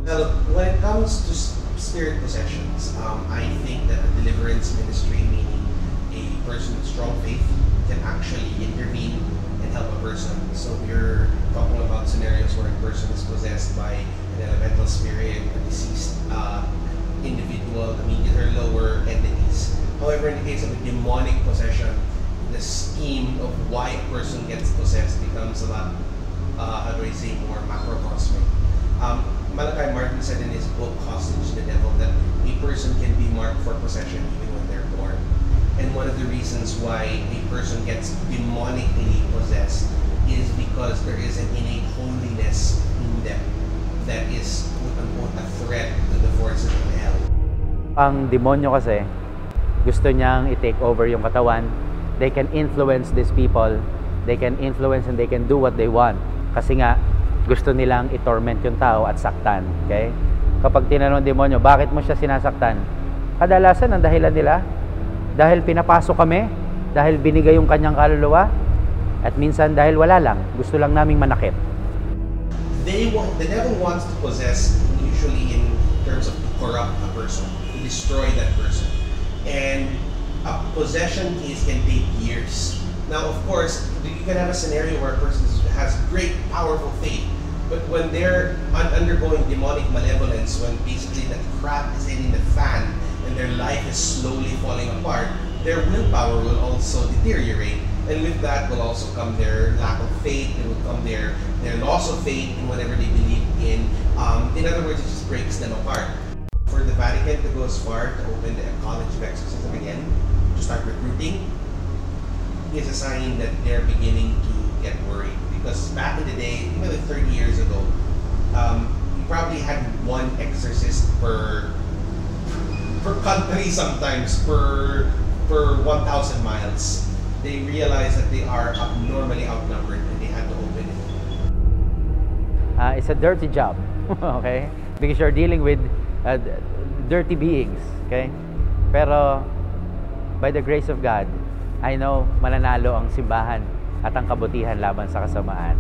Well, when it comes to spirit possessions, I think that a deliverance ministry, meaning a person with strong faith, can actually intervene and help a person. So we're talking about scenarios where a person is possessed by an elemental spirit, a deceased individual. I mean, these are lower entities. However, in the case of a demonic possession, the scheme of why a person gets possessed becomes a lot, how do I say, more macrocosmic. Malachi Martin said in his book, Hostage to the Devil, that a person can be marked for possession even when they're born. And one of the reasons why a person gets demonically possessed is because there is an innate holiness in them that is, quote-unquote, a threat to the forces of hell. Ang demonyo kasi, gusto niyang i-take over yung katawan. They can influence these people. They can influence and they can do what they want. Kasi nga, gusto nilang i-torment yung tao at saktan. Okay? Kapag tinanong ng demonyo, bakit mo siya sinasaktan? Kadalasan ang dahilan nila, dahil pinapasok kami, dahil binigay yung kanyang kaluluwa, at minsan dahil wala lang, gusto lang naming manakit. The devil wants to possess, usually in terms of to corrupt a person, to destroy that person. And a possession case can take years. Now, of course, you can have a scenario where a person has great, powerful faith, but when they're undergoing demonic malevolence, when basically the crap is hitting the fan and their life is slowly falling apart, their willpower will also deteriorate. And with that will also come their lack of faith, it will come their loss of faith in whatever they believe in. In other words, it just breaks them apart. For the Vatican to go as far to open the College of Exorcism again, to start recruiting, is a sign that they're beginning to get worried. Because back in the day, even like 30 years ago, you probably had one exorcist per country, sometimes per 1,000 miles. They realized that they are abnormally outnumbered and they had to open it. It's a dirty job, okay? Because you're dealing with dirty beings, okay? Pero by the grace of God, I know mananalo ang simbahan at ang kabutihan laban sa kasamaan.